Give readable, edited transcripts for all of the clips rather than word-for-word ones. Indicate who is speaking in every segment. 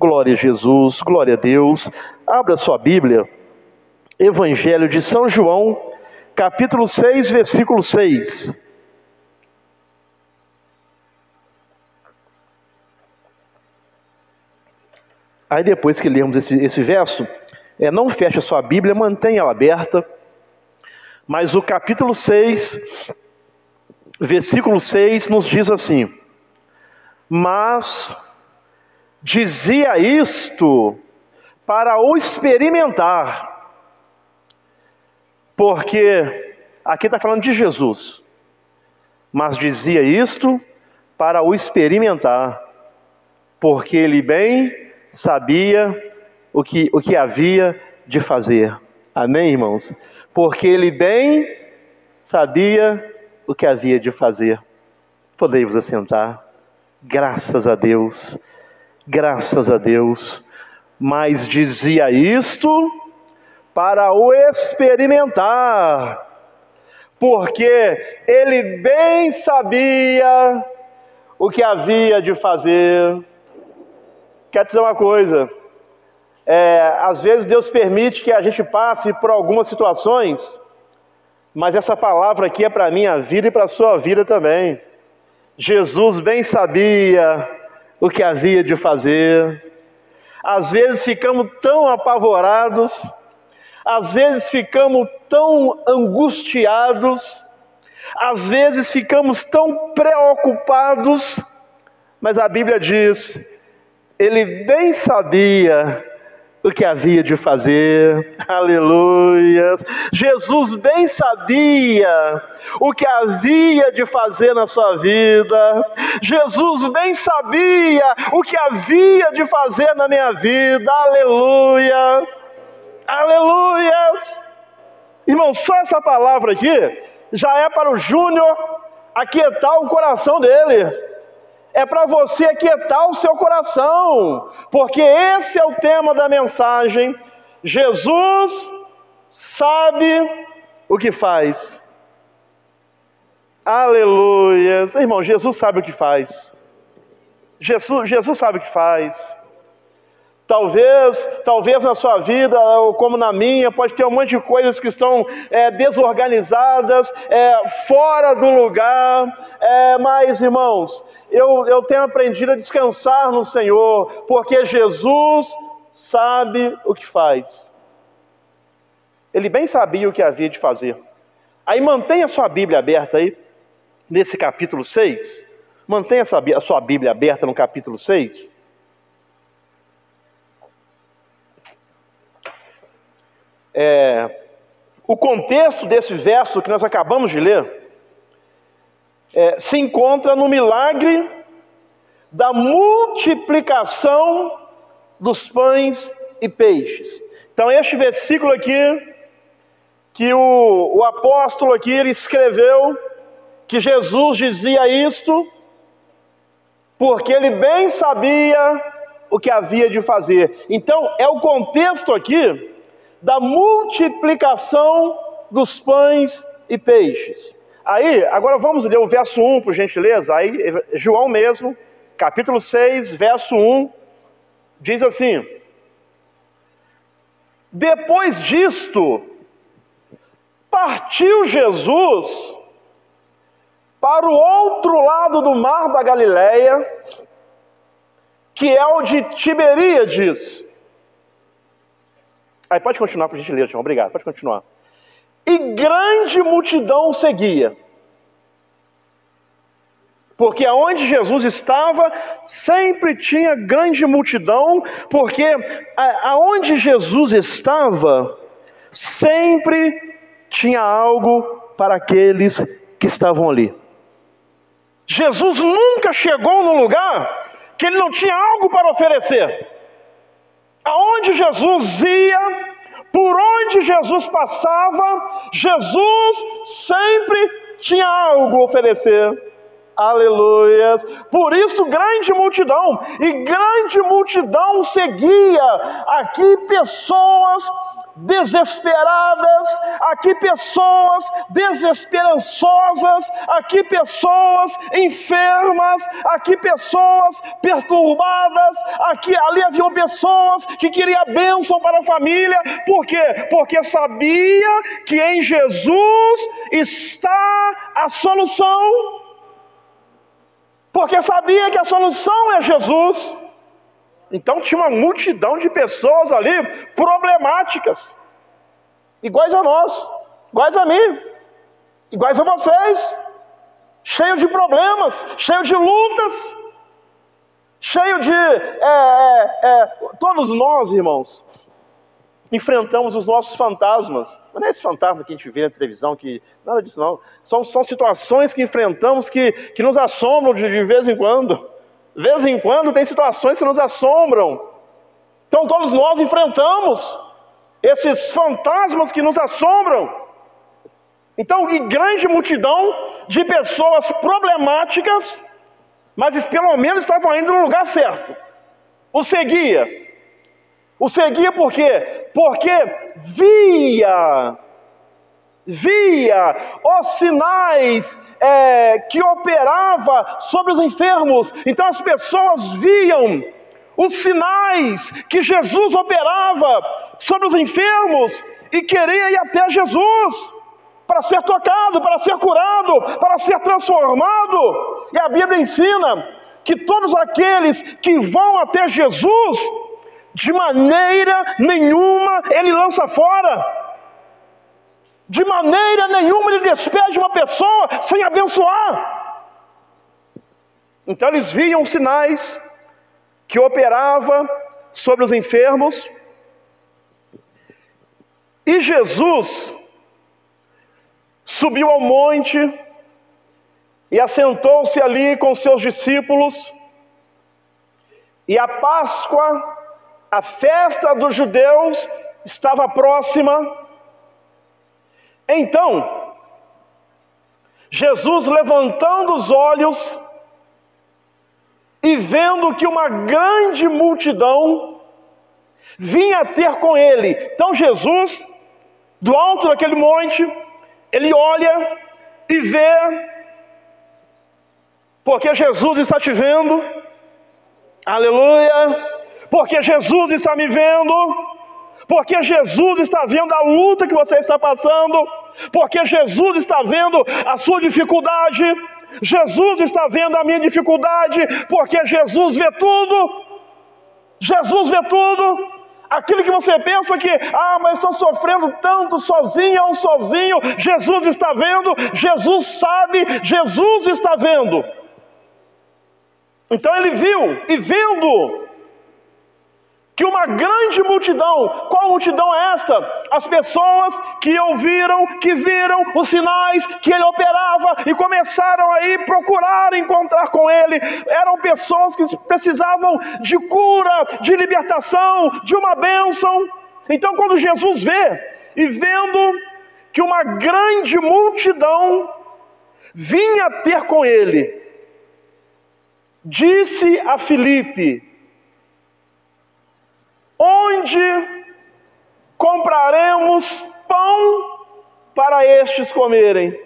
Speaker 1: Glória a Jesus, glória a Deus. Abra sua Bíblia, Evangelho de São João, capítulo 6, versículo 6. Aí depois que lermos esse verso, não feche a sua Bíblia, mantenha ela aberta. Mas o capítulo 6, versículo 6 nos diz assim: mas dizia isto para o experimentar, porque aqui está falando de Jesus, mas dizia isto para o experimentar, porque ele bem sabia o que havia de fazer. Amém, irmãos? Porque ele bem sabia o que havia de fazer. Podei vos assentar. Graças a Deus, graças a Deus. Mas dizia isto para o experimentar, porque ele bem sabia o que havia de fazer. Quero dizer uma coisa, às vezes Deus permite que a gente passe por algumas situações, mas essa palavra aqui é para a minha vida e para a sua vida também. Jesus bem sabia o que havia de fazer. Às vezes ficamos tão apavorados, às vezes ficamos tão angustiados, às vezes ficamos tão preocupados, mas a Bíblia diz: ele bem sabia o que havia de fazer. Aleluia! Jesus bem sabia o que havia de fazer na sua vida. Jesus bem sabia o que havia de fazer na minha vida. Aleluia! Aleluia! Irmão, só essa palavra aqui já é para o Júnior aquietar o coração dele. É para você aquietar o seu coração, porque esse é o tema da mensagem. Jesus sabe o que faz. Aleluia. Irmão, Jesus sabe o que faz. Jesus sabe o que faz. Talvez na sua vida, ou como na minha, pode ter um monte de coisas que estão desorganizadas, fora do lugar, mas, irmãos, eu tenho aprendido a descansar no Senhor, porque Jesus sabe o que faz. Ele bem sabia o que havia de fazer. Aí mantenha a sua Bíblia aberta aí, nesse capítulo 6. Mantenha a sua Bíblia aberta no capítulo 6. O contexto desse verso que nós acabamos de ler se encontra no milagre da multiplicação dos pães e peixes. Então este versículo aqui, que o apóstolo aqui, ele escreveu que Jesus dizia isto porque ele bem sabia o que havia de fazer. Então é o contexto aqui da multiplicação dos pães e peixes. Aí, agora vamos ler o verso 1, por gentileza. Aí, João mesmo, capítulo 6, verso 1, diz assim: depois disto, partiu Jesus para o outro lado do mar da Galileia, que é o de Tiberíades. Aí pode continuar, por gentileza, João. Obrigado, pode continuar. E grande multidão seguia. Porque aonde Jesus estava, sempre tinha grande multidão, porque aonde Jesus estava, sempre tinha algo para aqueles que estavam ali. Jesus nunca chegou num lugar que ele não tinha algo para oferecer. Aonde Jesus ia, por onde Jesus passava, Jesus sempre tinha algo a oferecer. Aleluias. Por isso grande multidão, e grande multidão seguia. Aqui pessoas desesperadas, aqui pessoas desesperançosas, aqui pessoas enfermas, aqui pessoas perturbadas, ali haviam pessoas que queriam bênção para a família. Por quê? Porque sabia que em Jesus está a solução. Porque sabia que a solução é Jesus. Então tinha uma multidão de pessoas ali problemáticas, iguais a nós, iguais a mim, iguais a vocês, cheios de problemas, cheios de lutas, cheio de... todos nós, irmãos, enfrentamos os nossos fantasmas. Não é esse fantasma que a gente vê na televisão, nada disso não. São situações que enfrentamos que nos assombram de vez em quando. De vez em quando tem situações que nos assombram. Então todos nós enfrentamos esses fantasmas que nos assombram. Então, e grande multidão de pessoas problemáticas, mas pelo menos estavam indo no lugar certo. O seguia por quê? Porque via os sinais que operava sobre os enfermos. Então as pessoas viam os sinais que Jesus operava sobre os enfermos e queria ir até Jesus para ser tocado, para ser curado, para ser transformado. E a Bíblia ensina que todos aqueles que vão até Jesus, de maneira nenhuma ele lança fora. De maneira nenhuma ele despede uma pessoa sem abençoar. Então eles viam sinais que operava sobre os enfermos. E Jesus subiu ao monte e assentou-se ali com seus discípulos. E a Páscoa, a festa dos judeus, estava próxima. Então, Jesus, levantando os olhos e vendo que uma grande multidão vinha ter com ele. Então Jesus, do alto daquele monte, ele olha e vê, porque Jesus está te vendo, aleluia, porque Jesus está me vendo, porque Jesus está vendo a luta que você está passando, porque Jesus está vendo a sua dificuldade, Jesus está vendo a minha dificuldade, porque Jesus vê tudo. Jesus vê tudo. Aquilo que você pensa que, mas estou sofrendo tanto sozinha ou sozinho, Jesus está vendo, Jesus sabe, Jesus está vendo. Então ele viu, e vendo que uma grande multidão, qual multidão é esta? As pessoas que ouviram, que viram os sinais que ele operava e começaram a ir procurar encontrar com ele. Eram pessoas que precisavam de cura, de libertação, de uma bênção. Então quando Jesus vê, e vendo que uma grande multidão vinha ter com ele, disse a Filipe: onde compraremos pão para estes comerem?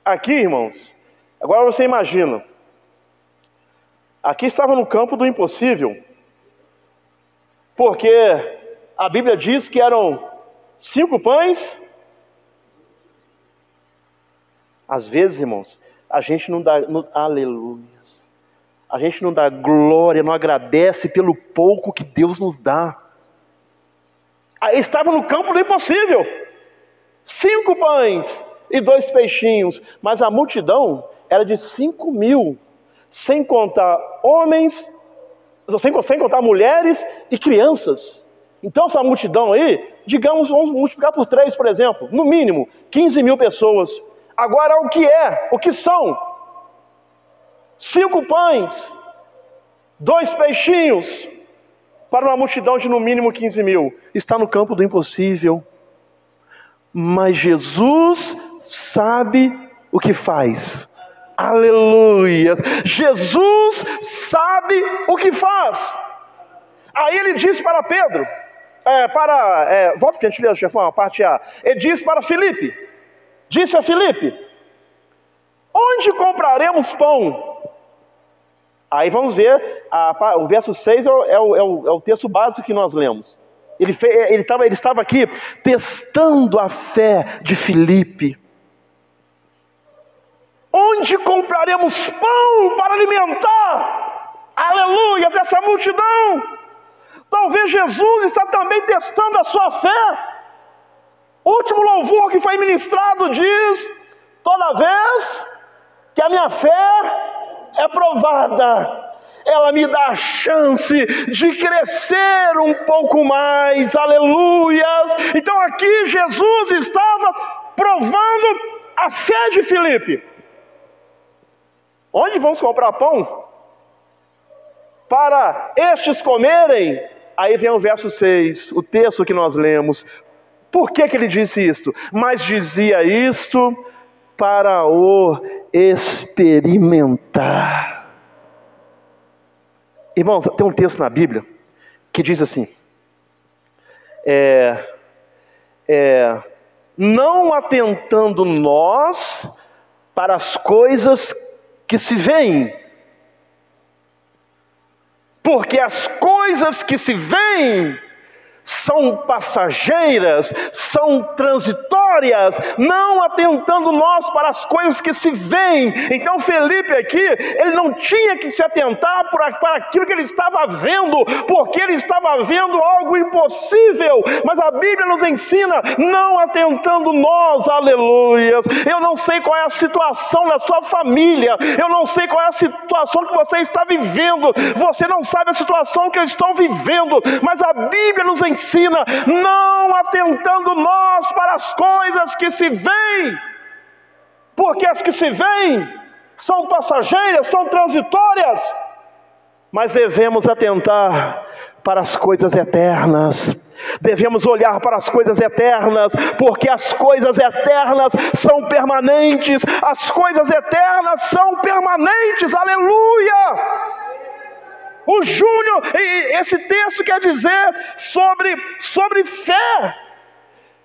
Speaker 1: Aqui, irmãos, agora você imagina, aqui estava no campo do impossível, porque a Bíblia diz que eram 5 pães. Às vezes, irmãos, a gente não dá, aleluia, a gente não dá glória, não agradece pelo pouco que Deus nos dá. Estava no campo do impossível, 5 pães e 2 peixinhos, mas a multidão era de 5.000, sem contar homens, sem contar mulheres e crianças. Então essa multidão aí, digamos, vamos multiplicar por 3, por exemplo, no mínimo 15.000 pessoas. Agora o que são? 5 pães, 2 peixinhos, para uma multidão de no mínimo 15.000. Está no campo do impossível. Mas Jesus sabe o que faz. Aleluia! Jesus sabe o que faz. Aí ele disse para Pedro: volta por gentileza, chefão, a parte A. Ele diz para Filipe, disse a Filipe: onde compraremos pão? Aí vamos ver, o verso 6 é o texto básico que nós lemos. Ele estava aqui testando a fé de Filipe. Onde compraremos pão para alimentar, aleluia, dessa multidão? Talvez Jesus está também testando a sua fé. O último louvor que foi ministrado diz: toda vez que a minha fé é provada, ela me dá a chance de crescer um pouco mais, aleluias. Então aqui Jesus estava provando a fé de Filipe. Onde vamos comprar pão para estes comerem? Aí vem o verso 6, o texto que nós lemos. Por que ele disse isto? Mas dizia isto para o experimentar. Irmãos, tem um texto na Bíblia que diz assim: não atentando nós para as coisas que se veem, porque as coisas que se veem são passageiras, são transitórias, não atentando nós para as coisas que se veem. Então Felipe aqui, ele não tinha que se atentar para aquilo que ele estava vendo, porque ele estava vendo algo impossível, mas a Bíblia nos ensina, não atentando nós, aleluias. Eu não sei qual é a situação da sua família, eu não sei qual é a situação que você está vivendo, você não sabe a situação que eu estou vivendo, mas a Bíblia nos ensina, não atentando nós para as coisas que se veem, porque as que se veem são passageiras, são transitórias, mas devemos atentar para as coisas eternas. Devemos olhar para as coisas eternas, porque as coisas eternas são permanentes, as coisas eternas são permanentes, aleluia! O Júnior, esse texto quer dizer sobre fé.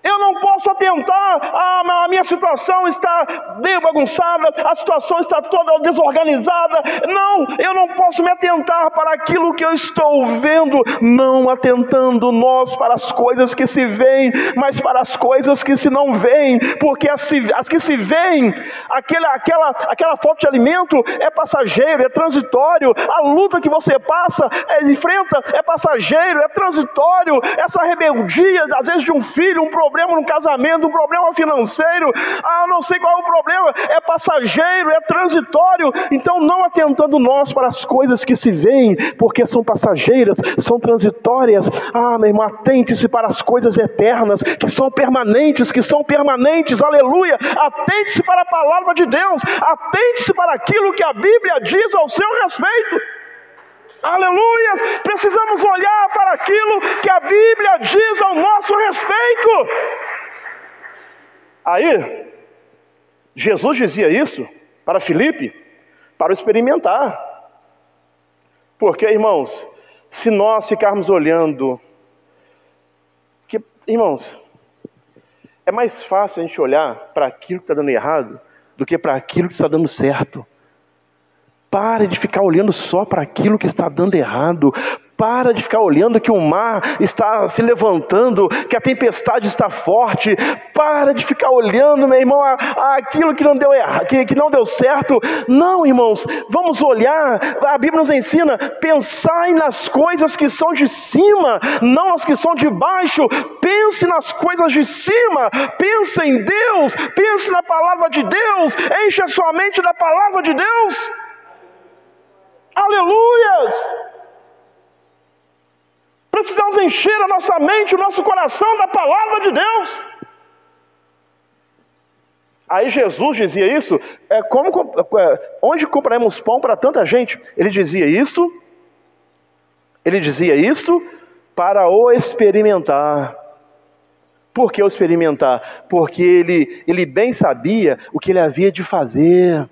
Speaker 1: Eu não posso atentar, a minha situação está bem bagunçada, a situação está toda desorganizada. Não, eu não posso me atentar para aquilo que eu estou vendo, não atentando nós para as coisas que se veem, mas para as coisas que se não veem, porque as que se veem, aquela falta de alimento é passageiro, é transitório, a luta que você passa, enfrenta, é passageiro, é transitório, essa rebeldia, às vezes de um filho, um problema no casamento, um problema financeiro, eu não sei qual é o problema, é passageiro, é transitório. Então não atentando nós para as coisas que se veem, porque são passageiras, são transitórias. Meu irmão, atente-se para as coisas eternas, que são permanentes, aleluia. Atente-se para a palavra de Deus, atente-se para aquilo que a Bíblia diz ao seu respeito. Aleluias, precisamos olhar para aquilo que a Bíblia diz ao nosso respeito. Aí, Jesus dizia isso para Filipe, para experimentar. Porque, irmãos, se nós ficarmos olhando, irmãos, é mais fácil a gente olhar para aquilo que está dando errado, do que para aquilo que está dando certo. Pare de ficar olhando só para aquilo que está dando errado. Para de ficar olhando que o mar está se levantando, que a tempestade está forte. Para de ficar olhando, meu irmão, aquilo que não deu errado, que não deu certo. Não, irmãos, vamos olhar. A Bíblia nos ensina: pensai nas coisas que são de cima, não as que são de baixo. Pense nas coisas de cima. Pense em Deus. Pense na palavra de Deus. Enche a sua mente da palavra de Deus. Aleluias! Precisamos encher a nossa mente, o nosso coração da palavra de Deus. Aí Jesus dizia isso, onde compraremos pão para tanta gente? Ele dizia isto para o experimentar. Por que o experimentar? Porque ele bem sabia o que ele havia de fazer.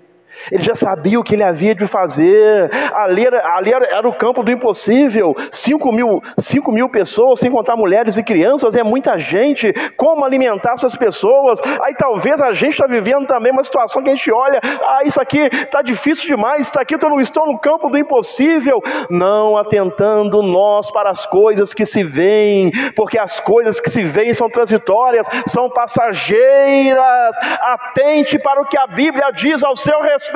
Speaker 1: Ele já sabia o que ele havia de fazer. Ali era o campo do impossível. 5 mil pessoas, sem contar mulheres e crianças, é muita gente. Como alimentar essas pessoas? Aí talvez a gente está vivendo também uma situação que a gente olha, isso aqui está difícil demais, isso aqui eu não estou no campo do impossível. Não atentando nós para as coisas que se veem, porque as coisas que se veem são transitórias, são passageiras. Atente para o que a Bíblia diz ao seu respeito.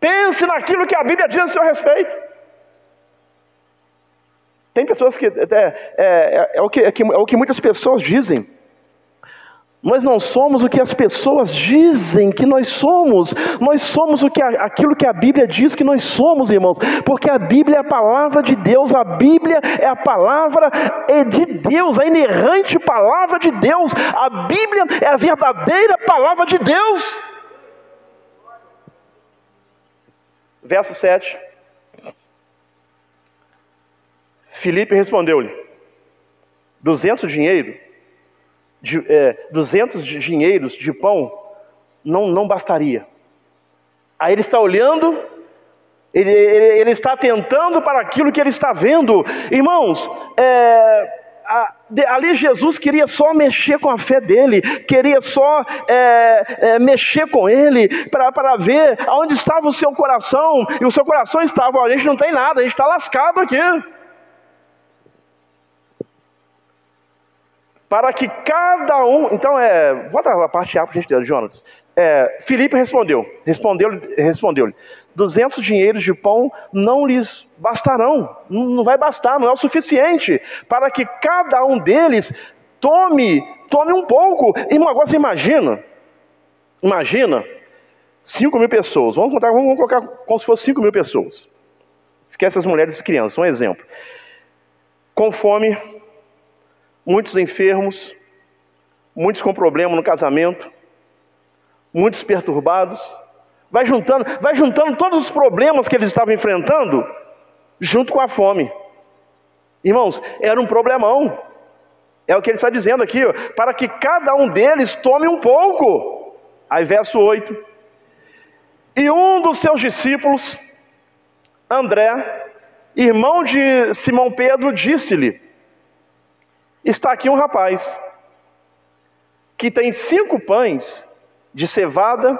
Speaker 1: Pense naquilo que a Bíblia diz a seu respeito. Tem pessoas que é o que muitas pessoas dizem. Nós não somos o que as pessoas dizem que nós somos. Nós somos aquilo que a Bíblia diz que nós somos, irmãos. Porque a Bíblia é a palavra de Deus. A Bíblia é a palavra de Deus, a inerrante palavra de Deus. A Bíblia é a verdadeira palavra de Deus. Verso 7. Filipe respondeu-lhe: 200 dinheiros de pão não bastaria. Aí ele está olhando, ele está atentando para aquilo que ele está vendo. Irmãos, ali Jesus queria só mexer com a fé dele, queria só mexer com ele, para ver aonde estava o seu coração. E o seu coração estava: a gente não tem nada, a gente está lascado aqui. Para que cada um... Então, volta a parte A para a gente, Jonas. Filipe respondeu-lhe: 200 dinheiros de pão não lhes bastarão. Não vai bastar, não é o suficiente. Para que cada um deles tome um pouco. Irmão, agora você imagina 5 mil pessoas. Vamos colocar como se fosse 5 mil pessoas. Esquece as mulheres e crianças, um exemplo. Com fome, muitos enfermos, muitos com problema no casamento, muitos perturbados. Vai juntando todos os problemas que eles estavam enfrentando, junto com a fome. Irmãos, era um problemão. É o que ele está dizendo aqui, para que cada um deles tome um pouco. Aí verso 8. E um dos seus discípulos, André, irmão de Simão Pedro, disse-lhe: está aqui um rapaz que tem 5 pães de cevada,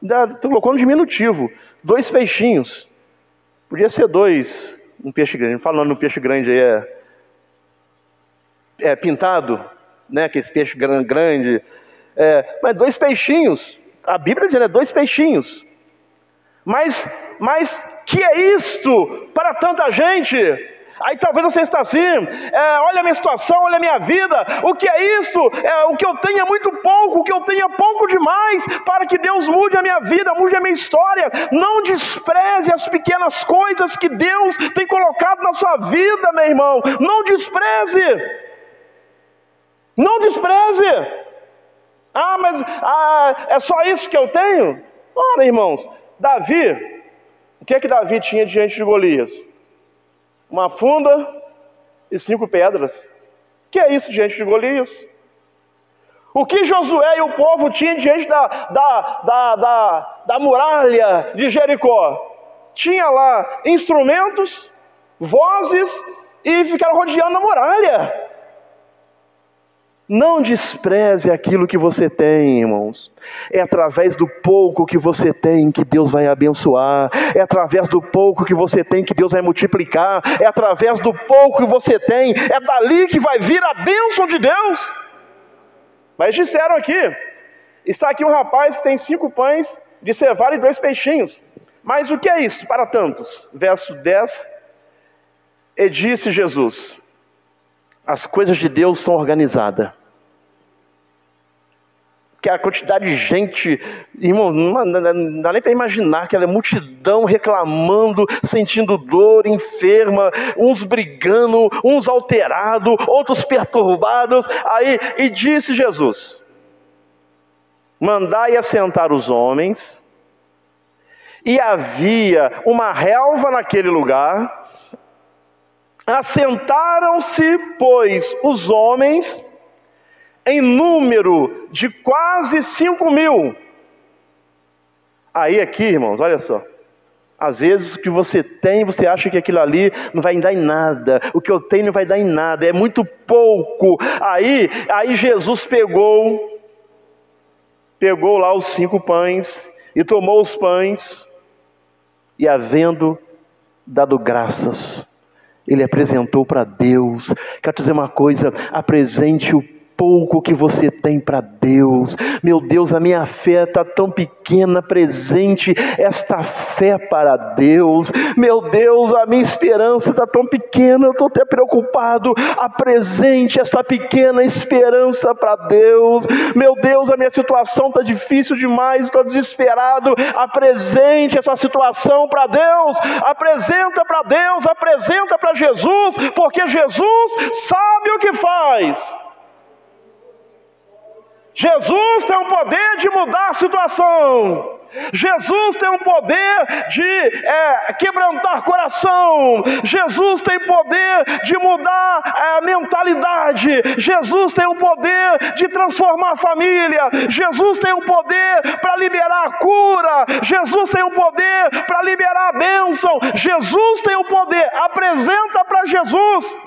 Speaker 1: estou colocando diminutivo, 2 peixinhos. Podia ser 2, um peixe grande. Falando no peixe grande aí, pintado, né? Aquele peixe grande. Mas 2 peixinhos. A Bíblia diz, 2 peixinhos. Mas que é isto para tanta gente? Aí talvez você está assim: olha a minha situação, olha a minha vida. O que é isto? O que eu tenho é muito pouco, o que eu tenho é pouco demais, para que Deus mude a minha vida, mude a minha história. Não despreze as pequenas coisas que Deus tem colocado na sua vida, meu irmão. Não despreze. Não despreze. Mas é só isso que eu tenho? Ora, irmãos, Davi, o que é que Davi tinha diante de Golias? Uma funda e 5 pedras. Que é isso diante de Golias? O que Josué e o povo tinham diante da muralha de Jericó? Tinha lá instrumentos, vozes, e ficaram rodeando a muralha. Não despreze aquilo que você tem, irmãos. É através do pouco que você tem que Deus vai abençoar. É através do pouco que você tem que Deus vai multiplicar. É através do pouco que você tem, é dali que vai vir a bênção de Deus. Mas disseram aqui: está aqui um rapaz que tem 5 pães de cevada e 2 peixinhos. Mas o que é isso para tantos? Verso 10. E disse Jesus: as coisas de Deus são organizadas. Que a quantidade de gente, irmão, não dá nem para imaginar aquela multidão reclamando, sentindo dor, enferma, uns brigando, uns alterados, outros perturbados. Aí, e disse Jesus: mandai assentar os homens. E havia uma relva naquele lugar. Assentaram-se, pois, os homens em número de quase 5.000. Aí aqui, irmãos, olha só. Às vezes o que você tem, você acha que aquilo ali não vai dar em nada. O que eu tenho não vai dar em nada, é muito pouco. Aí Jesus pegou lá os 5 pães e tomou os pães e, havendo dado graças, ele apresentou para Deus. Quero te dizer uma coisa: apresente o pouco que você tem para Deus. Meu Deus, a minha fé está tão pequena, apresente esta fé para Deus. Meu Deus, a minha esperança está tão pequena, eu estou até preocupado. Apresente esta pequena esperança para Deus. Meu Deus, a minha situação está difícil demais, estou desesperado. Apresente essa situação para Deus. Apresenta para Deus, apresenta para Jesus, porque Jesus sabe o que faz. Jesus tem o poder de mudar a situação. Jesus tem o poder de quebrantar coração. Jesus tem poder de mudar a mentalidade. Jesus tem o poder de transformar a família. Jesus tem o poder para liberar a cura. Jesus tem o poder para liberar a bênção. Jesus tem o poder. Apresenta para Jesus.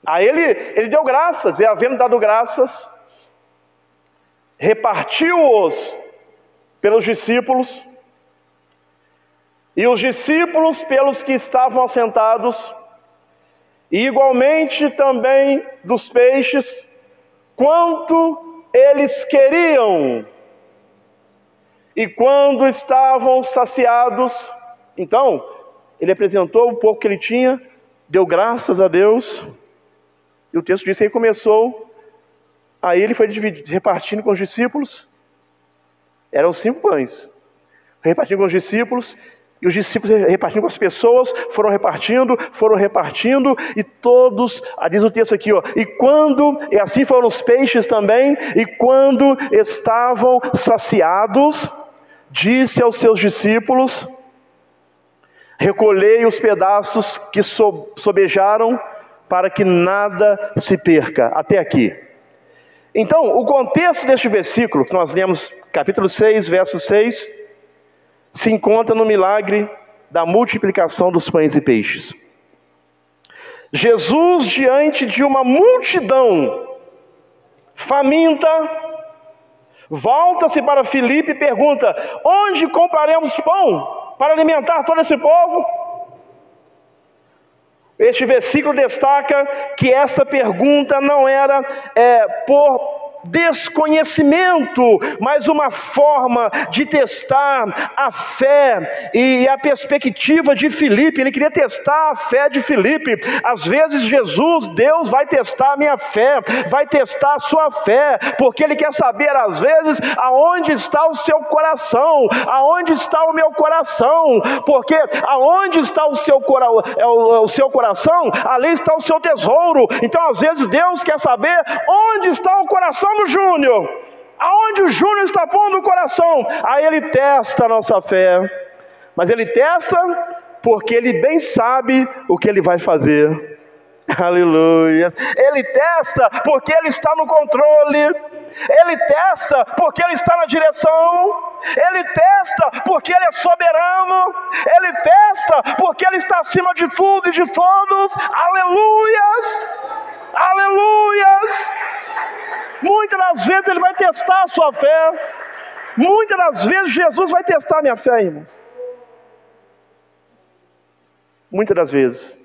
Speaker 1: Aí ele deu graças, e havendo dado graças, repartiu-os pelos discípulos, e os discípulos pelos que estavam assentados, e igualmente também dos peixes, quanto eles queriam. E quando estavam saciados, então, ele apresentou o pouco que ele tinha, deu graças a Deus. E o texto diz que ele começou, aí ele foi repartindo com os discípulos. Eram 5 pães, repartindo com os discípulos, e os discípulos repartindo com as pessoas, foram repartindo, e todos, diz o texto aqui, e assim foram os peixes também, e quando estavam saciados, disse aos seus discípulos: recolhei os pedaços que sobejaram, para que nada se perca. Até aqui. Então, o contexto deste versículo, que nós lemos, capítulo 6, verso 6, se encontra no milagre da multiplicação dos pães e peixes. Jesus, diante de uma multidão faminta, volta-se para Filipe e pergunta: onde compraremos pão para alimentar todo esse povo? Este versículo destaca que essa pergunta não era por desconhecimento, mas uma forma de testar a fé e a perspectiva de Filipe. Ele queria testar a fé de Filipe. Às vezes Deus vai testar a minha fé, vai testar a sua fé, porque Ele quer saber às vezes aonde está o seu coração, aonde está o meu coração, porque aonde está o seu coração, ali está o seu tesouro. Então às vezes Deus quer saber onde está o coração do Júnior, aonde o Júnior está pondo o coração. Aí Ele testa a nossa fé, mas Ele testa porque Ele bem sabe o que Ele vai fazer. Aleluia. Ele testa porque Ele está no controle. Ele testa porque Ele está na direção. Ele testa porque Ele é soberano. Ele testa porque Ele está acima de tudo e de todos. Aleluias. Aleluias. Muitas das vezes Ele vai testar a sua fé. Muitas das vezes Jesus vai testar a minha fé, irmãos. Muitas das vezes.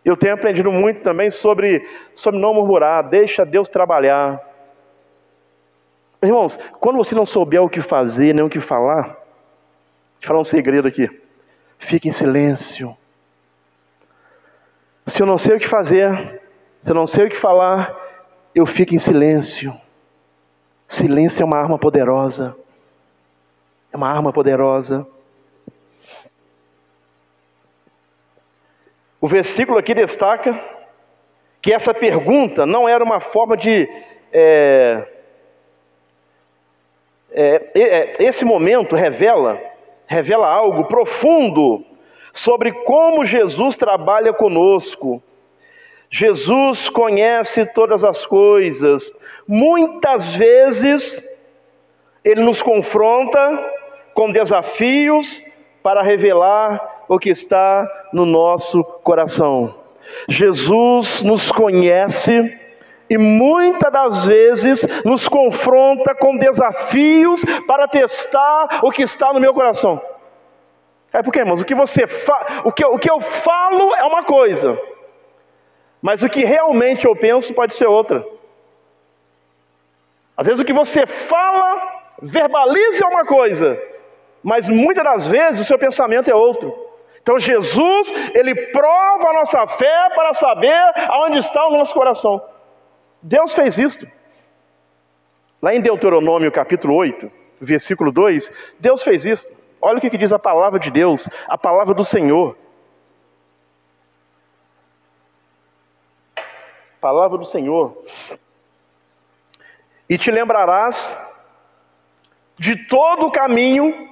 Speaker 1: Eu tenho aprendido muito também sobre não murmurar. Deixa Deus trabalhar. Irmãos, quando você não souber o que fazer, nem o que falar, vou te falar um segredo aqui. Fique em silêncio. Se eu não sei o que fazer, se eu não sei o que falar, eu fico em silêncio. Silêncio é uma arma poderosa. É uma arma poderosa. O versículo aqui destaca que essa pergunta não era uma forma de... esse momento revela algo profundo sobre como Jesus trabalha conosco. Jesus conhece todas as coisas. Muitas vezes, Ele nos confronta com desafios para revelar o que está no nosso coração. Jesus nos conhece e muitas das vezes nos confronta com desafios para testar o que está no meu coração. É porque, irmãos, o que eu falo é uma coisa, mas o que realmente eu penso pode ser outra. Às vezes o que você fala, verbaliza uma coisa, mas muitas das vezes o seu pensamento é outro. Então Jesus, Ele prova a nossa fé para saber aonde está o nosso coração. Deus fez isto. Lá em Deuteronômio capítulo 8, versículo 2, Deus fez isto. Olha o que diz a palavra de Deus, a palavra do Senhor. Palavra do Senhor. E te lembrarás de todo o caminho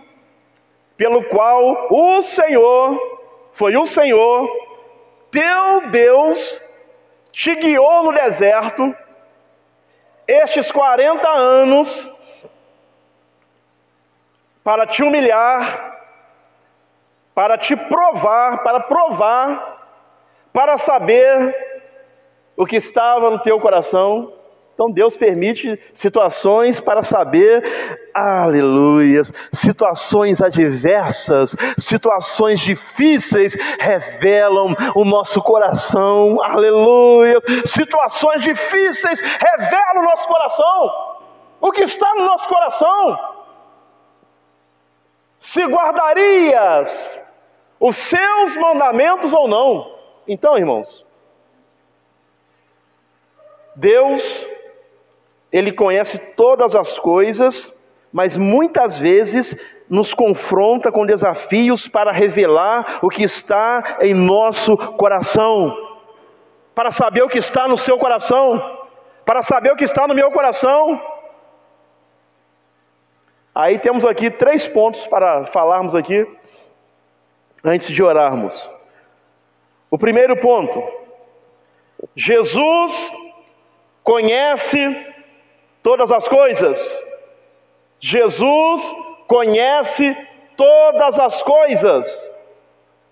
Speaker 1: pelo qual o Senhor, teu Deus, te guiou no deserto, estes 40 anos, para te humilhar, para te provar, para saber o que estava no teu coração. Então Deus permite situações para saber, aleluias, situações adversas, situações difíceis revelam o nosso coração, aleluias, situações difíceis revelam o nosso coração, o que está no nosso coração. Se guardarias os seus mandamentos ou não. Então, irmãos, Deus, Ele conhece todas as coisas, mas muitas vezes nos confronta com desafios para revelar o que está em nosso coração, para saber o que está no seu coração, para saber o que está no meu coração. Aí temos aqui 3 pontos para falarmos aqui, antes de orarmos. O primeiro ponto: Jesus conhece todas as coisas. Jesus conhece todas as coisas.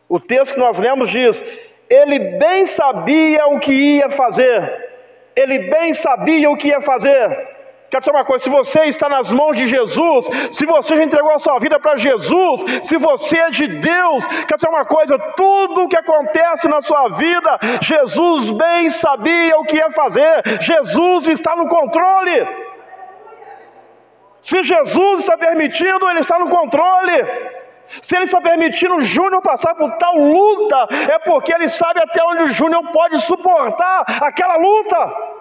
Speaker 1: O texto que nós lemos diz: Ele bem sabia o que ia fazer. Ele bem sabia o que ia fazer. Quero dizer uma coisa, se você está nas mãos de Jesus, se você já entregou a sua vida para Jesus, se você é de Deus, quero dizer uma coisa, tudo o que acontece na sua vida, Jesus bem sabia o que ia fazer. Jesus está no controle. Se Jesus está permitindo, Ele está no controle. Se Ele está permitindo o Júnior passar por tal luta, é porque Ele sabe até onde o Júnior pode suportar aquela luta.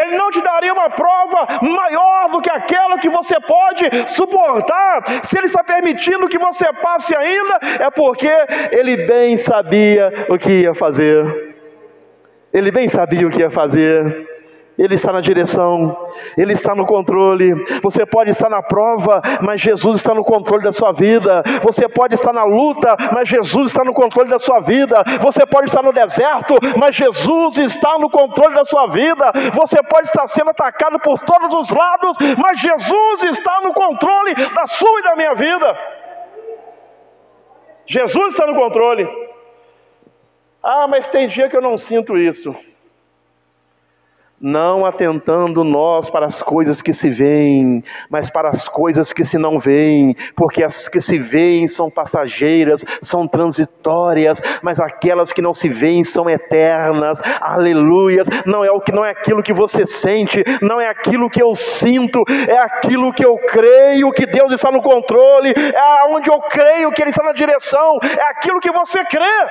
Speaker 1: Ele não te daria uma prova maior do que aquela que você pode suportar. Se Ele está permitindo que você passe ainda, é porque Ele bem sabia o que ia fazer. Ele bem sabia o que ia fazer. Ele está na direção, Ele está no controle. Você pode estar na prova, mas Jesus está no controle da sua vida. Você pode estar na luta, mas Jesus está no controle da sua vida. Você pode estar no deserto, mas Jesus está no controle da sua vida. Você pode estar sendo atacado por todos os lados, mas Jesus está no controle da sua e da minha vida. Jesus está no controle. Ah, mas tem dia que eu não sinto isso. Não atentando nós para as coisas que se veem, mas para as coisas que se não veem, porque as que se veem são passageiras, são transitórias, mas aquelas que não se veem são eternas. Aleluias. Não é aquilo que você sente, não é aquilo que eu sinto, é aquilo que eu creio que Deus está no controle, é onde eu creio que Ele está na direção, é aquilo que você crê.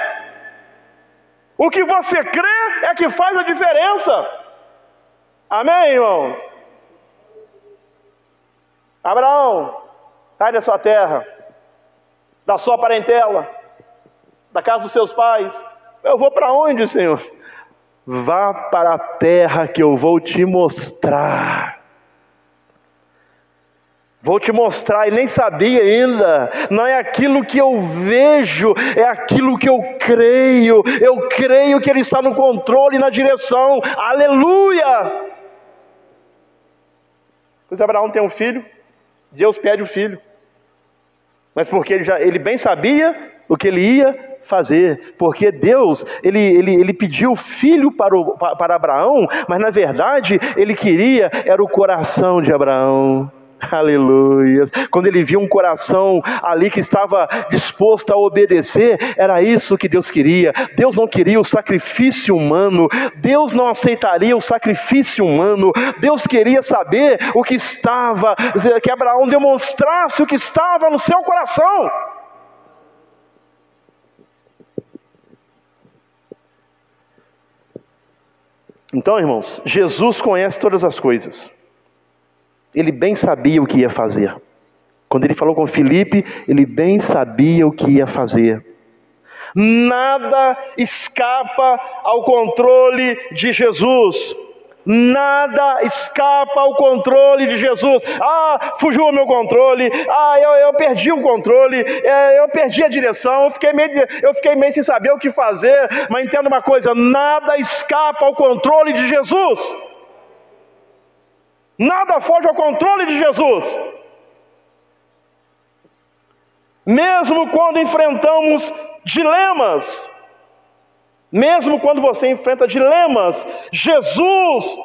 Speaker 1: O que você crê é que faz a diferença. Amém, irmãos? Abraão, sai da sua terra, da sua parentela, da casa dos seus pais. Eu vou para onde, Senhor? Vá para a terra que eu vou te mostrar. Vou te mostrar, ele nem sabia ainda. Não é aquilo que eu vejo, é aquilo que eu creio. Eu creio que ele está no controle e na direção. Aleluia! Pois Abraão tem um filho, Deus pede o filho. Mas porque ele bem sabia o que ele ia fazer. Porque Deus, ele pediu o filho para Abraão, mas na verdade ele queria, era o coração de Abraão. Aleluia. Quando ele viu um coração ali que estava disposto a obedecer, era isso que Deus queria. Deus não queria o sacrifício humano, Deus não aceitaria o sacrifício humano. Deus queria saber o que estava, que Abraão demonstrasse o que estava no seu coração. Então, irmãos, Jesus conhece todas as coisas. Ele bem sabia o que ia fazer. Quando ele falou com Filipe, ele bem sabia o que ia fazer. Nada escapa ao controle de Jesus. Nada escapa ao controle de Jesus. Fugiu o meu controle. Eu perdi o controle. Eu perdi a direção. Eu fiquei meio sem saber o que fazer. Mas entenda uma coisa: nada escapa ao controle de Jesus. Nada foge ao controle de Jesus. Mesmo quando enfrentamos dilemas, mesmo quando você enfrenta dilemas, Jesus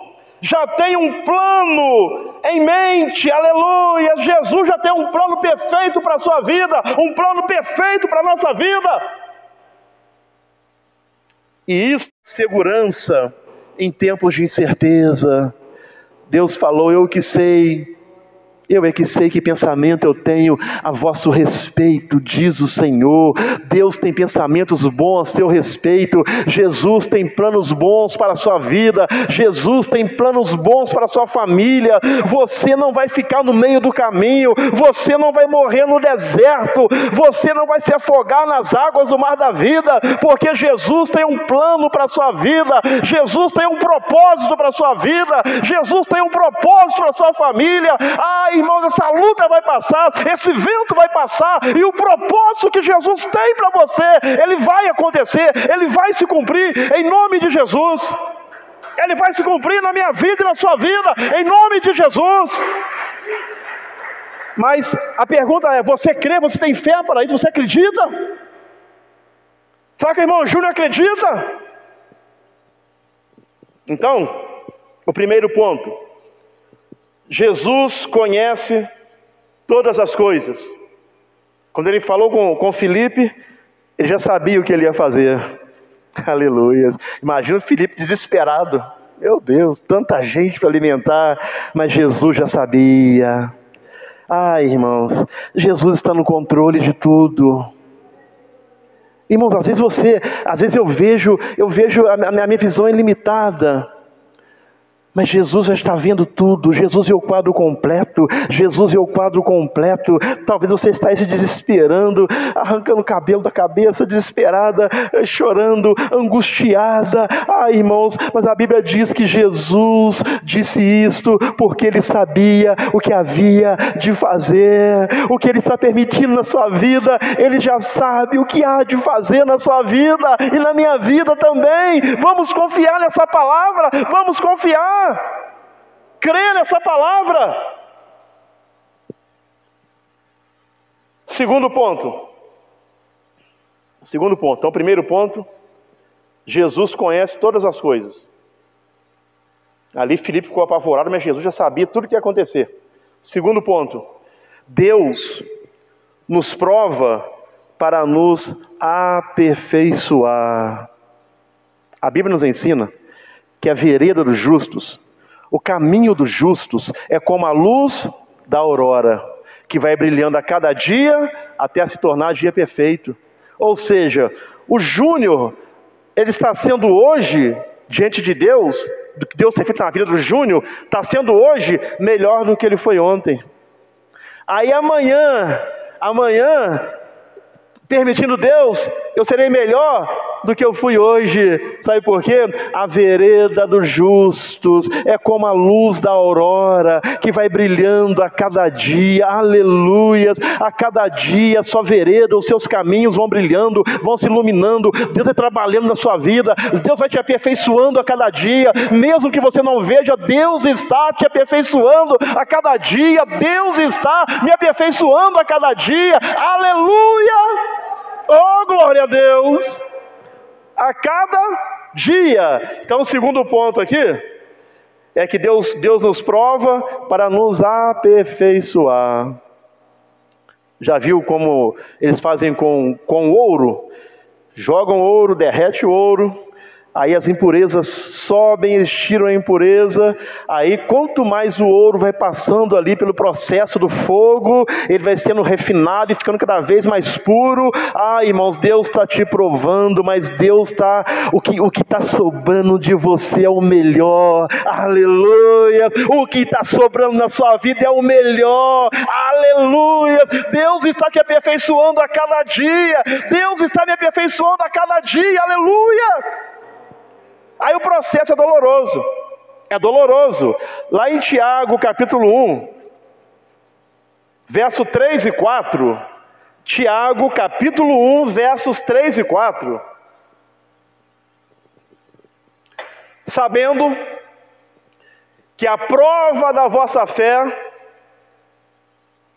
Speaker 1: já tem um plano em mente, aleluia. Jesus já tem um plano perfeito para a sua vida, um plano perfeito para a nossa vida. E isso, segurança em tempos de incerteza. Deus falou: eu que sei, eu é que sei que pensamento eu tenho a vosso respeito, diz o Senhor. Deus tem pensamentos bons a seu respeito. Jesus tem planos bons para a sua vida. Jesus tem planos bons para a sua família. Você não vai ficar no meio do caminho. Você não vai morrer no deserto. Você não vai se afogar nas águas do mar da vida, porque Jesus tem um plano para a sua vida. Jesus tem um propósito para a sua vida. Jesus tem um propósito para a sua família. Irmãos, essa luta vai passar, esse vento vai passar, e o propósito que Jesus tem para você, ele vai acontecer, ele vai se cumprir, em nome de Jesus. Ele vai se cumprir na minha vida e na sua vida, em nome de Jesus. Mas a pergunta é: você crê, você tem fé para isso, você acredita? Será que o irmão Júnior acredita? Então, o primeiro ponto: Jesus conhece todas as coisas. Quando ele falou com Filipe, ele já sabia o que ele ia fazer. Aleluia. Imagina o Filipe desesperado. Meu Deus, tanta gente para alimentar, mas Jesus já sabia. Irmãos, Jesus está no controle de tudo. Irmãos, às vezes eu vejo a minha visão é limitada. Mas Jesus já está vendo tudo. Jesus é o quadro completo. Jesus é o quadro completo. Talvez você esteja se desesperando, arrancando o cabelo da cabeça, desesperada, chorando, angustiada. Irmãos, mas a Bíblia diz que Jesus disse isto porque Ele sabia o que havia de fazer. O que Ele está permitindo na sua vida, Ele já sabe o que há de fazer na sua vida e na minha vida também. Vamos confiar nessa palavra. Vamos confiar. Crê nessa palavra. Segundo ponto. Então, o primeiro ponto: Jesus conhece todas as coisas. Ali Filipe ficou apavorado, mas Jesus já sabia tudo o que ia acontecer. Segundo ponto: Deus nos prova para nos aperfeiçoar. A Bíblia nos ensina que a vereda dos justos, o caminho dos justos, é como a luz da aurora, que vai brilhando a cada dia até se tornar dia perfeito. Ou seja, o Júnior, ele está sendo hoje, diante de Deus, do que Deus tem feito na vida do Júnior, está sendo hoje melhor do que ele foi ontem. Aí amanhã, permitindo Deus, eu serei melhor do que eu fui hoje. Sabe por quê? A vereda dos justos é como a luz da aurora, que vai brilhando a cada dia. Aleluias! A cada dia a sua vereda, os seus caminhos vão brilhando, vão se iluminando. Deus vai trabalhando na sua vida, Deus vai te aperfeiçoando a cada dia, mesmo que você não veja, Deus está te aperfeiçoando a cada dia. Deus está me aperfeiçoando a cada dia. Aleluia! Oh, glória a Deus! A cada dia. Então, o segundo ponto aqui é que Deus nos prova para nos aperfeiçoar. Já viu como eles fazem com ouro? Jogam ouro, derrete o ouro, aí as impurezas sobem, eles tiram a impureza. Aí quanto mais o ouro vai passando ali pelo processo do fogo, ele vai sendo refinado e ficando cada vez mais puro. Irmãos, Deus está te provando, mas Deus está, o que está sobrando de você é o melhor. Aleluia! O que está sobrando na sua vida é o melhor. Aleluia! Deus está te aperfeiçoando a cada dia. Deus está me aperfeiçoando a cada dia. Aleluia! Aí o processo é doloroso. Lá em Tiago, capítulo 1, verso 3 e 4. Tiago, capítulo 1, versos 3 e 4. Sabendo que a prova da vossa fé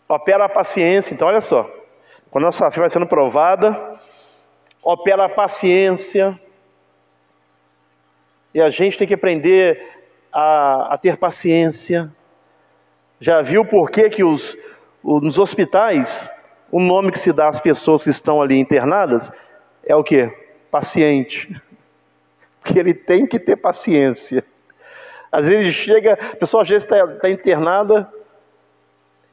Speaker 1: opera a paciência. Então olha só, quando a nossa fé vai sendo provada, opera a paciência. E a gente tem que aprender a ter paciência. Já viu por que nos hospitais, o nome que se dá às pessoas que estão ali internadas é o quê? Paciente. Porque ele tem que ter paciência. Às vezes chega, a pessoa às vezes está internada.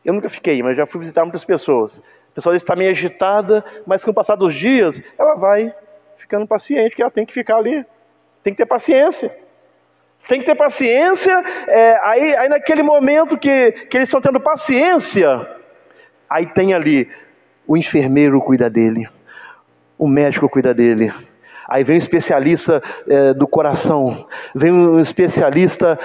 Speaker 1: Eu nunca fiquei, mas já fui visitar muitas pessoas. A pessoa às vezes está meio agitada, mas com o passar dos dias, ela vai ficando paciente, porque ela tem que ficar ali. Tem que ter paciência. Tem que ter paciência. Aí naquele momento que eles estão tendo paciência, aí tem ali, o enfermeiro cuida dele, o médico cuida dele. Aí vem um especialista do coração, vem um especialista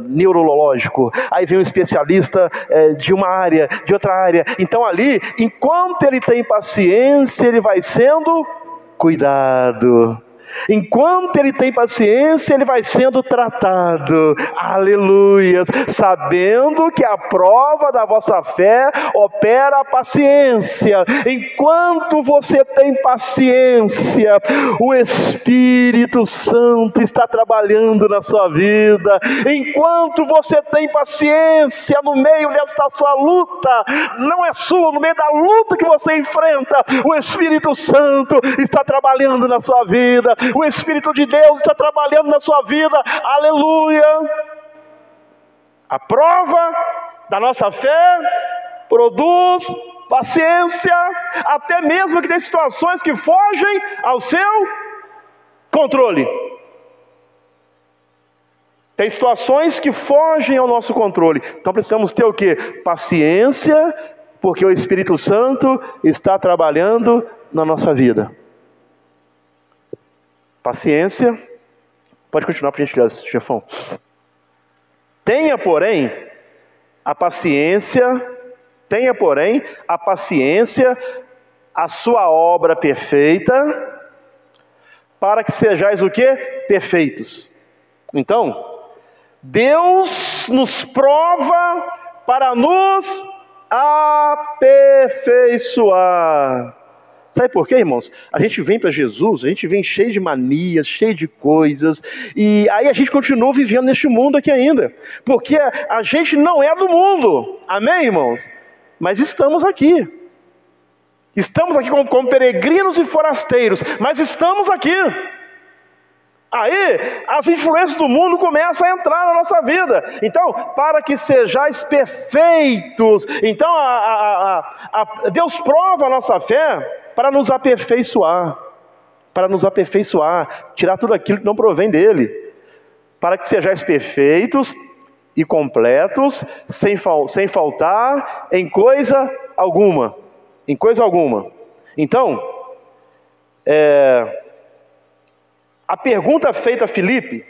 Speaker 1: neurológico, aí vem um especialista de uma área, de outra área. Então ali, enquanto ele tem paciência, ele vai sendo cuidado. Enquanto ele tem paciência, ele vai sendo tratado. Aleluia! Sabendo que a prova da vossa fé opera a paciência. Enquanto você tem paciência, o Espírito Santo está trabalhando na sua vida. Enquanto você tem paciência no meio desta sua luta, não é sua, no meio da luta que você enfrenta, o Espírito Santo está trabalhando na sua vida. O Espírito de Deus está trabalhando na sua vida. Aleluia! A prova da nossa fé produz paciência, até mesmo que tem situações que fogem ao seu controle. Tem situações que fogem ao nosso controle. Então precisamos ter o quê? Paciência, porque o Espírito Santo está trabalhando na nossa vida. Paciência. Pode continuar, por gentileza, chefão. Tenha, porém, a paciência, a sua obra perfeita, para que sejais o quê? Perfeitos. Então, Deus nos prova para nos aperfeiçoar. Sabe por quê, irmãos? A gente vem para Jesus, a gente vem cheio de manias, cheio de coisas, e aí a gente continua vivendo neste mundo aqui ainda, porque a gente não é do mundo, amém, irmãos? Mas estamos aqui como peregrinos e forasteiros, mas estamos aqui. Aí, as influências do mundo começam a entrar na nossa vida. Então, para que sejais perfeitos. Então, Deus prova a nossa fé para nos aperfeiçoar. Tirar tudo aquilo que não provém dele. Para que sejais perfeitos e completos, sem faltar em coisa alguma. Então, a pergunta feita a Filipe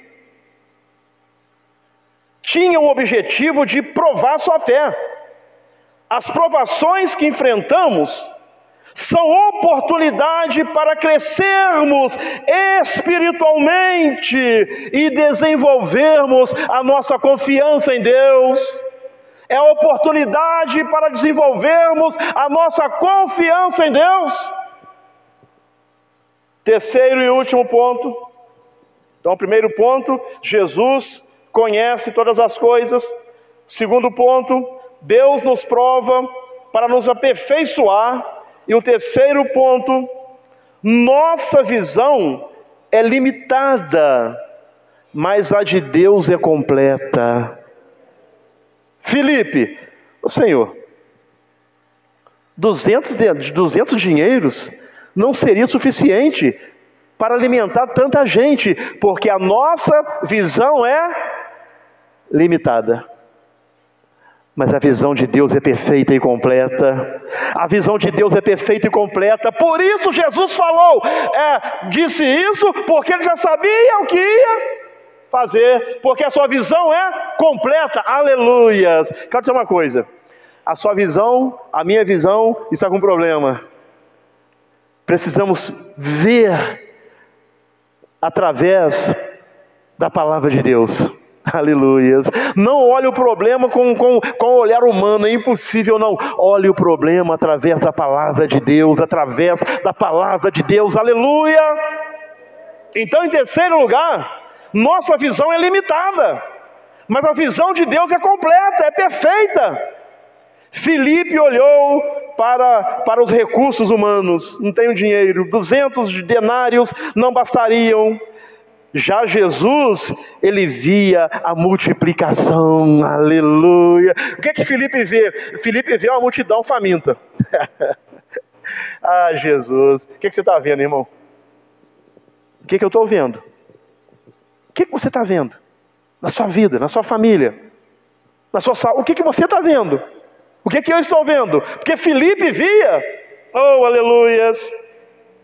Speaker 1: tinha o objetivo de provar sua fé. As provações que enfrentamos são oportunidade para crescermos espiritualmente e desenvolvermos a nossa confiança em Deus. É a oportunidade para desenvolvermos a nossa confiança em Deus. Terceiro e último ponto. Então, primeiro ponto, Jesus conhece todas as coisas. Segundo ponto, Deus nos prova para nos aperfeiçoar. E o terceiro ponto, nossa visão é limitada, mas a de Deus é completa. Filipe, Senhor, 200 dinheiros não seria suficiente para alimentar tanta gente, porque a nossa visão é limitada. Mas a visão de Deus é perfeita e completa. A visão de Deus é perfeita e completa. Por isso Jesus falou, disse isso porque ele já sabia o que ia fazer, porque a sua visão é completa. Aleluias. Quero dizer uma coisa, a sua visão, a minha visão está com problema. Precisamos ver através da palavra de Deus. Aleluias. Não olhe o problema com o olhar humano, é impossível não. Olhe o problema através da palavra de Deus, através da palavra de Deus. Aleluia. Então, em terceiro lugar, nossa visão é limitada, mas a visão de Deus é completa, é perfeita. Filipe olhou para os recursos humanos. Não tenho dinheiro, 200 denários não bastariam. Já Jesus, ele via a multiplicação, aleluia. O que é que Filipe vê? Filipe vê uma multidão faminta. Ah, Jesus, o que você está vendo, irmão? O que eu estou vendo? O que você está vendo? Na sua vida, na sua família, na sua saúde, o que você está vendo? O que eu estou vendo? Porque Filipe via, oh, aleluias,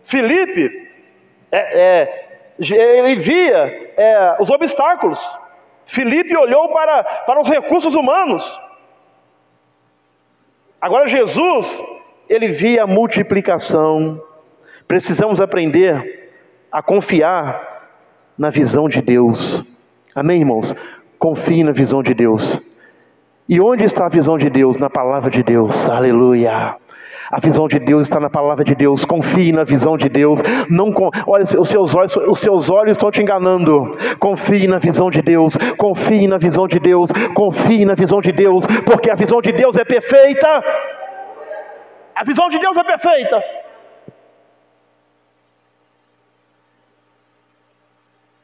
Speaker 1: Filipe, ele via os obstáculos. Filipe olhou para os recursos humanos. Agora Jesus, ele via a multiplicação. Precisamos aprender a confiar na visão de Deus. Amém, irmãos? Confie na visão de Deus. E onde está a visão de Deus? Na palavra de Deus. Aleluia. A visão de Deus está na palavra de Deus. Confie na visão de Deus. Olha, os seus olhos estão te enganando. Confie na visão de Deus. Confie na visão de Deus. Confie na visão de Deus, porque a visão de Deus é perfeita. A visão de Deus é perfeita.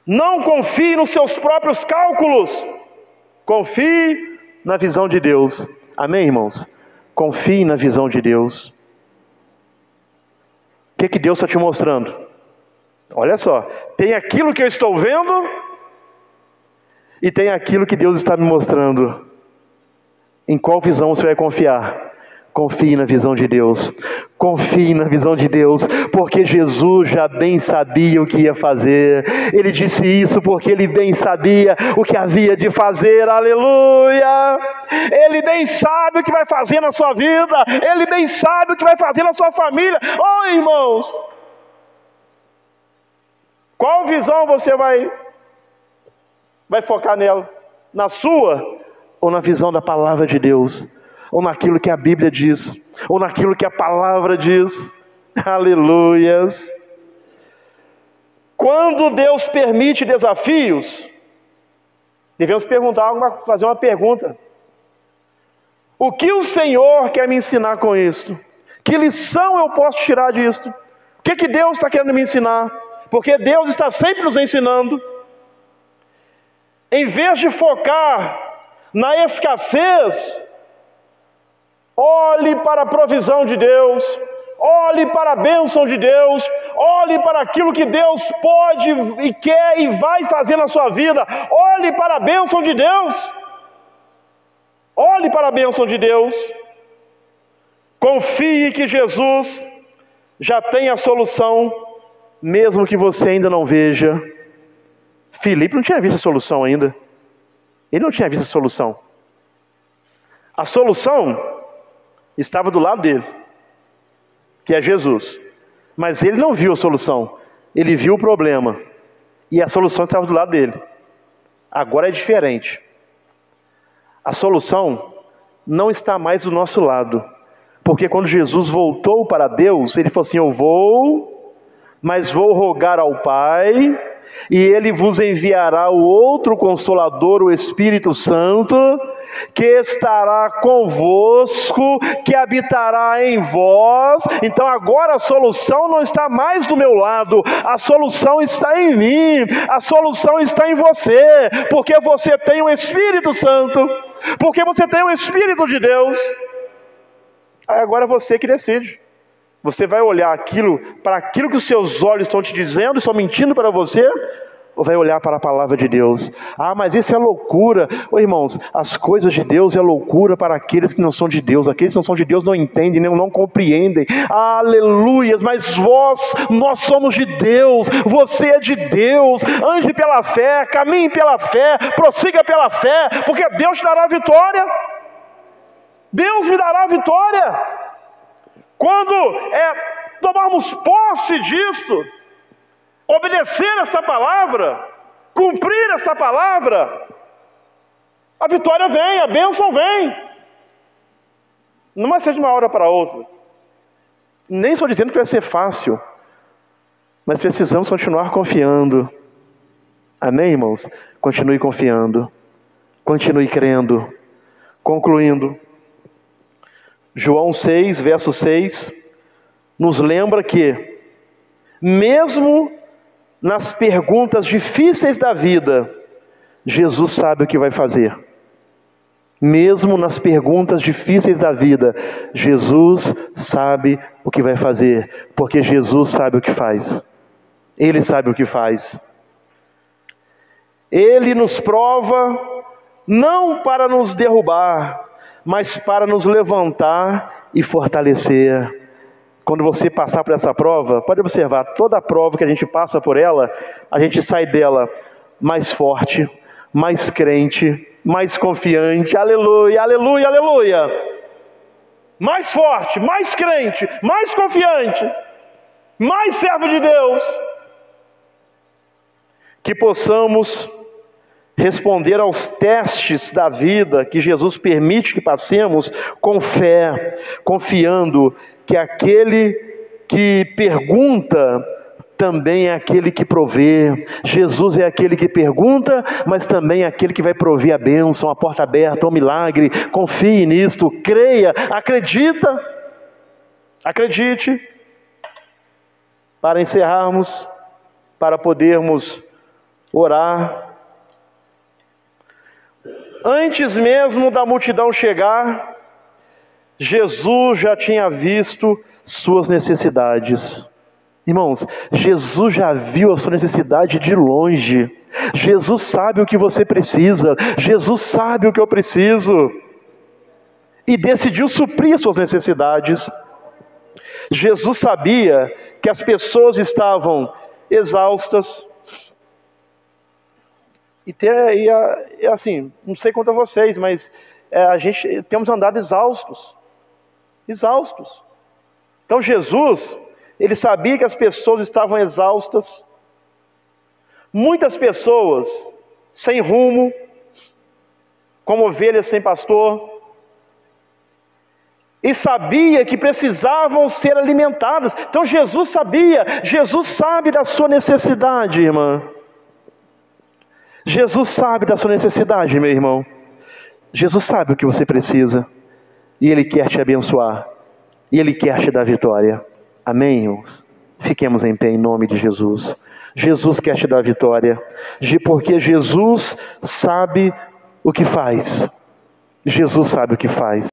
Speaker 1: Não confie nos seus próprios cálculos. Confie na visão de Deus. Amém, irmãos? Confie na visão de Deus. O que Deus está te mostrando? Olha só, tem aquilo que eu estou vendo e tem aquilo que Deus está me mostrando. Em qual visão você vai confiar? Confie na visão de Deus. Confie na visão de Deus, porque Jesus já bem sabia o que ia fazer. Ele disse isso porque ele bem sabia o que havia de fazer. Aleluia! Ele bem sabe o que vai fazer na sua vida. Ele bem sabe o que vai fazer na sua família. Oh, irmãos! Qual visão você vai focar nela? Na sua ou na visão da palavra de Deus? Ou naquilo que a Bíblia diz, ou naquilo que a palavra diz. Aleluias. Quando Deus permite desafios, devemos fazer uma pergunta. O que o Senhor quer me ensinar com isto? Que lição eu posso tirar disto? O que Deus está querendo me ensinar? Porque Deus está sempre nos ensinando. Em vez de focar na escassez, olhe para a provisão de Deus, olhe para a bênção de Deus, olhe para aquilo que Deus pode e quer e vai fazer na sua vida. Olhe para a bênção de Deus. Olhe para a bênção de Deus. Confie que Jesus já tem a solução, mesmo que você ainda não veja. Filipe não tinha visto a solução ainda. Ele não tinha visto a solução. A solução estava do lado dele, que é Jesus. Mas ele não viu a solução. Ele viu o problema. E a solução estava do lado dele. Agora é diferente. A solução não está mais do nosso lado. Porque quando Jesus voltou para Deus, ele falou assim: eu vou, mas vou rogar ao Pai, e Ele vos enviará o outro Consolador, o Espírito Santo, que estará convosco, que habitará em vós. Então agora a solução não está mais do meu lado, a solução está em mim, a solução está em você, porque você tem o Espírito Santo, porque você tem o Espírito de Deus. Aí agora é você que decide. Você vai olhar para aquilo que os seus olhos estão te dizendo, estão mentindo para você, ou vai olhar para a palavra de Deus? Ah, mas isso é loucura. Ô irmãos, as coisas de Deus é loucura para aqueles que não são de Deus. Aqueles que não são de Deus não entendem, não compreendem. Aleluias, mas nós somos de Deus, você é de Deus. Ande pela fé, caminhe pela fé, prossiga pela fé, porque Deus te dará a vitória. Deus me dará a vitória. Quando tomarmos posse disto, obedecer esta palavra, cumprir esta palavra, a vitória vem, a bênção vem. Não vai ser de uma hora para outra. Nem estou dizendo que vai ser fácil, mas precisamos continuar confiando. Amém, irmãos? Continue confiando, continue crendo. Concluindo, João 6, verso 6, nos lembra que, mesmo nas perguntas difíceis da vida, Jesus sabe o que vai fazer. Mesmo nas perguntas difíceis da vida, Jesus sabe o que vai fazer, porque Jesus sabe o que faz. Ele sabe o que faz. Ele nos prova não para nos derrubar, mas para nos levantar e fortalecer. Quando você passar por essa prova, pode observar, toda prova que a gente passa por ela, a gente sai dela mais forte, mais crente, mais confiante. Aleluia, aleluia, aleluia. Mais forte, mais crente, mais confiante, mais servo de Deus. Que possamos responder aos testes da vida que Jesus permite que passemos com fé, confiando que aquele que pergunta também é aquele que provê. Jesus é aquele que pergunta, mas também é aquele que vai prover a bênção, a porta aberta, o milagre. Confie nisto, creia, acredite. Para encerrarmos, para podermos orar, antes mesmo da multidão chegar, Jesus já tinha visto suas necessidades. Irmãos, Jesus já viu a sua necessidade de longe. Jesus sabe o que você precisa. Jesus sabe o que eu preciso. E decidiu suprir suas necessidades. Jesus sabia que as pessoas estavam exaustas. E assim, não sei quanto a vocês, mas a gente temos andado exaustos. Então Jesus, ele sabia que as pessoas estavam exaustas. Muitas pessoas sem rumo, como ovelhas sem pastor. E sabia que precisavam ser alimentadas. Então Jesus sabia, Jesus sabe da sua necessidade, irmã. Jesus sabe da sua necessidade, meu irmão. Jesus sabe o que você precisa. E Ele quer te abençoar. E Ele quer te dar vitória. Amém, irmãos? Fiquemos em pé em nome de Jesus. Jesus quer te dar vitória. Porque Jesus sabe o que faz. Jesus sabe o que faz.